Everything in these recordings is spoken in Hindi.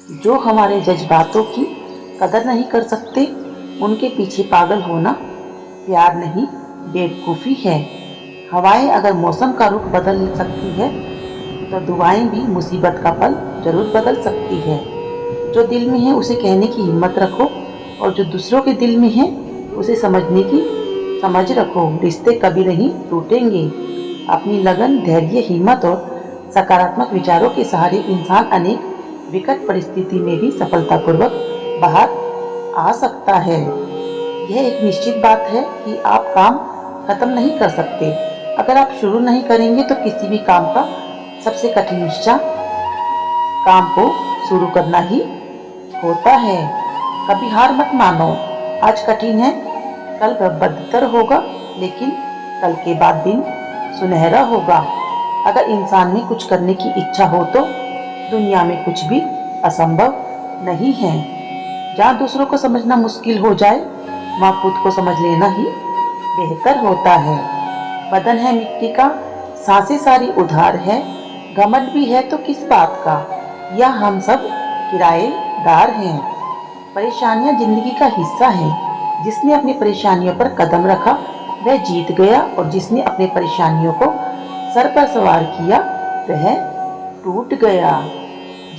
जो हमारे जज्बातों की कदर नहीं कर सकते, उनके पीछे पागल होना प्यार नहीं, बेवकूफ़ी है। हवाएं अगर मौसम का रुख बदल सकती है, तो दुआएं भी मुसीबत का पल जरूर बदल सकती है। जो दिल में है उसे कहने की हिम्मत रखो, और जो दूसरों के दिल में है उसे समझने की समझ रखो। रिश्ते कभी नहीं टूटेंगे। अपनी लगन, धैर्य, हिम्मत और सकारात्मक विचारों के सहारे इंसान अनेक विकट परिस्थिति में भी सफलतापूर्वक बाहर आ सकता है। यह एक निश्चित बात है कि आप काम खत्म नहीं कर सकते। अगर आप शुरू नहीं करेंगे तो किसी भी काम का सबसे कठिन हिस्सा काम को शुरू करना ही होता है। कभी हार मत मानो। आज कठिन है, कल बदतर होगा, लेकिन कल के बाद दिन सुनहरा होगा। अगर इंसान में कुछ करने की इच्छा हो तो दुनिया में कुछ भी असंभव नहीं है। जहाँ दूसरों को समझना मुश्किल हो जाए, वहाँ खुद को समझ लेना ही बेहतर होता है। बदन है मिट्टी का, सांसें सारी उधार है। घमंड भी है तो किस बात का, या हम सब किराएदार हैं। परेशानियां जिंदगी का हिस्सा हैं। जिसने अपनी परेशानियों पर कदम रखा वह जीत गया, और जिसने अपनी परेशानियों को सर पर सवार किया वह टूट गया।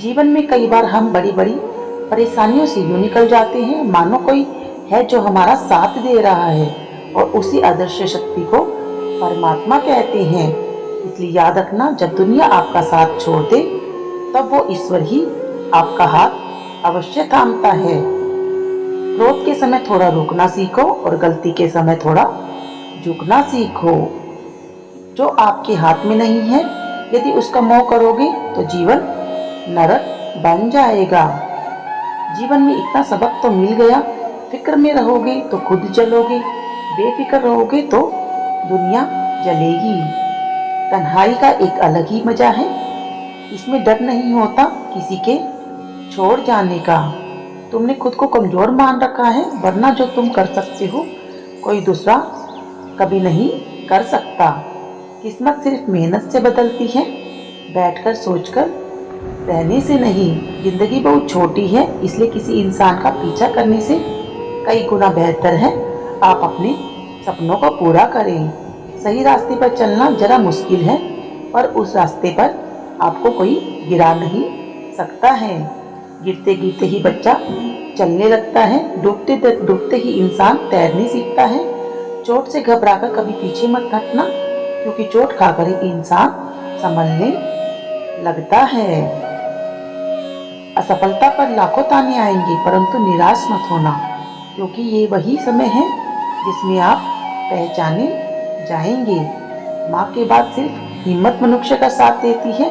जीवन में कई बार हम बड़ी बड़ी परेशानियों से यूं निकल जाते हैं मानो कोई है जो हमारा साथ दे रहा है, और उसी अदृश्य शक्ति को परमात्मा कहते हैं। इसलिए याद रखना, जब दुनिया आपका साथ छोड़ दे तब वो ईश्वर ही आपका हाथ अवश्य थामता है। क्रोध के समय थोड़ा रुकना सीखो, और गलती के समय थोड़ा झुकना सीखो। जो आपके हाथ में नहीं है, यदि उसका मोह करोगे तो जीवन नरक बन जाएगा। जीवन में इतना सबक तो मिल गया, फिक्र में रहोगे तो खुद जलोगे, बेफिक्र रहोगे तो दुनिया जलेगी। तन्हाई का एक अलग ही मजा है। इसमें डर नहीं होता किसी के छोड़ जाने का। तुमने खुद को कमजोर मान रखा है, वरना जो तुम कर सकते हो कोई दूसरा कभी नहीं कर सकता। किस्मत सिर्फ मेहनत से बदलती है, बैठकर सोचकर रहने से नहीं। जिंदगी बहुत छोटी है, इसलिए किसी इंसान का पीछा करने से कई गुना बेहतर है आप अपने सपनों को पूरा करें। सही रास्ते पर चलना जरा मुश्किल है, पर उस रास्ते पर आपको कोई गिरा नहीं सकता है। गिरते गिरते ही बच्चा चलने लगता है, डूबते डूबते ही इंसान तैरने सीखता है। चोट से घबराकर कभी पीछे मत हटना, क्योंकि चोट खाकर ही इंसान संभलने लगता है। असफलता पर लाखों ताने आएंगे, परंतु निराश मत होना, क्योंकि ये वही समय है जिसमें आप पहचाने जाएंगे। माँ के बाद सिर्फ हिम्मत मनुष्य का साथ देती है,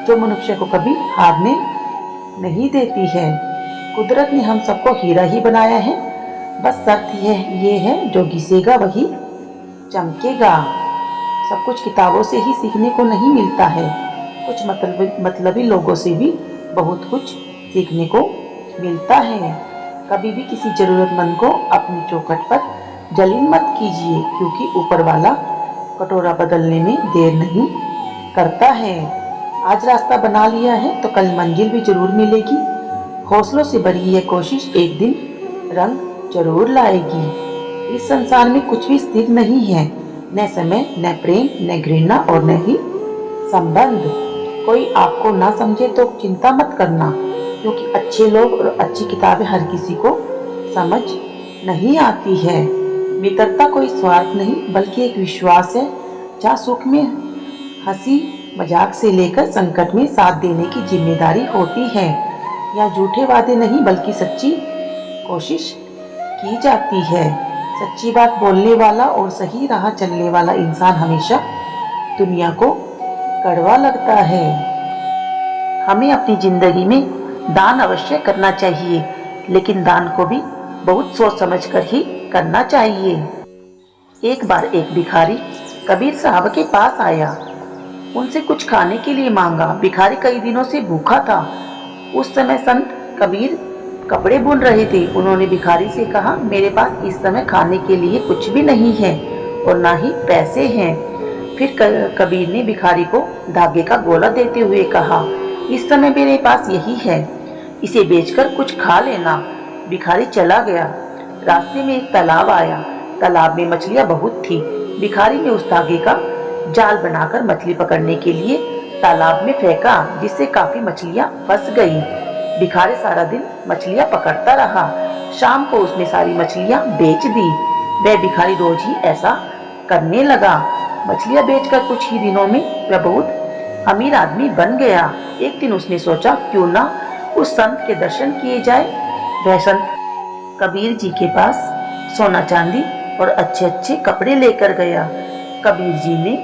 जो मनुष्य को कभी हारने नहीं देती है। कुदरत ने हम सबको हीरा ही बनाया है, बस शर्त ये है जो घिसेगा वही चमकेगा। सब कुछ किताबों से ही सीखने को नहीं मिलता है, कुछ मतलबी लोगों से भी बहुत कुछ सीखने को मिलता है। कभी भी किसी जरूरतमंद को अपनी चौखट पर जलील मत कीजिए, क्योंकि ऊपर वाला कटोरा बदलने में देर नहीं करता है। आज रास्ता बना लिया है तो कल मंजिल भी जरूर मिलेगी। हौसलों से भरी यह कोशिश एक दिन रंग जरूर लाएगी। इस संसार में कुछ भी स्थिर नहीं है, न समय, न प्रेम, न घृणा और न ही संबंध। कोई आपको ना समझे तो चिंता मत करना, क्योंकि अच्छे लोग और अच्छी किताबें हर किसी को समझ नहीं आती है। मित्रता कोई स्वार्थ नहीं, बल्कि एक विश्वास है, जहाँ सुख में हंसी मजाक से लेकर संकट में साथ देने की जिम्मेदारी होती है। यहाँ झूठे वादे नहीं, बल्कि सच्ची कोशिश की जाती है। सच्ची बात बोलने वाला और सही राह चलने वाला इंसान हमेशा दुनिया को कड़वा लगता है। हमें अपनी जिंदगी में दान अवश्य करना चाहिए, लेकिन दान को भी बहुत सोच समझ कर ही करना चाहिए। एक बार एक भिखारी कबीर साहब के पास आया, उनसे कुछ खाने के लिए मांगा। भिखारी कई दिनों से भूखा था। उस समय संत कबीर कपड़े बुन रहे थे। उन्होंने भिखारी से कहा, मेरे पास इस समय खाने के लिए कुछ भी नहीं है और ना ही पैसे हैं। फिर कबीर ने भिखारी को धागे का गोला देते हुए कहा, इस समय मेरे पास यही है, इसे बेचकर कुछ खा लेना। भिखारी चला गया। रास्ते में एक तालाब आया। तालाब में मछलियां बहुत थी। भिखारी ने उस धागे का जाल बनाकर मछली पकड़ने के लिए तालाब में फेंका, जिससे काफी मछलियां फंस गई। भिखारी सारा दिन मछलियां पकड़ता रहा। शाम को उसने सारी मछलियां बेच दी। वह भिखारी रोज ही ऐसा करने लगा। मछलियां बेचकर कुछ ही दिनों में वह बहुत अमीर आदमी बन गया। एक दिन उसने सोचा, क्यों ना उस संत के दर्शन किए जाए। वह संत कबीर जी के पास सोना चांदी और अच्छे अच्छे कपड़े लेकर गया। कबीर जी ने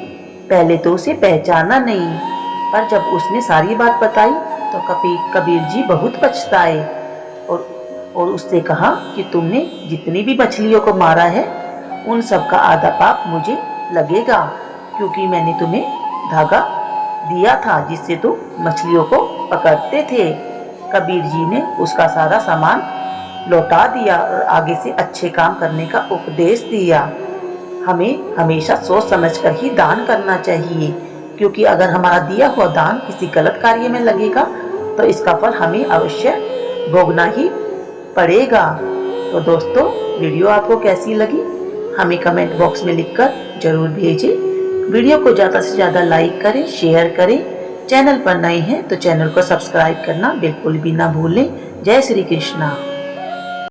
पहले तो उसे पहचाना नहीं, पर जब उसने सारी बात बताई तो कबीर जी बहुत पछताए और उससे कहा कि तुमने जितनी भी मछलियों को मारा है उन सब का आधा पाप मुझे लगेगा, क्योंकि मैंने तुम्हें धागा दिया था जिससे तुम मछलियों को पकड़ते थे। कबीर जी ने उसका सारा सामान लौटा दिया और आगे से अच्छे काम करने का उपदेश दिया। हमें हमेशा सोच समझकर ही दान करना चाहिए, क्योंकि अगर हमारा दिया हुआ दान किसी गलत कार्य में लगेगा तो इसका फल हमें अवश्य भोगना ही पड़ेगा। तो दोस्तों, वीडियो आपको कैसी लगी हमें कमेंट बॉक्स में लिखकर जरूर भेजें। वीडियो को ज़्यादा से ज़्यादा लाइक करें, शेयर करें। चैनल पर नए हैं तो चैनल को सब्सक्राइब करना बिल्कुल भी ना भूलें। जय श्री कृष्णा।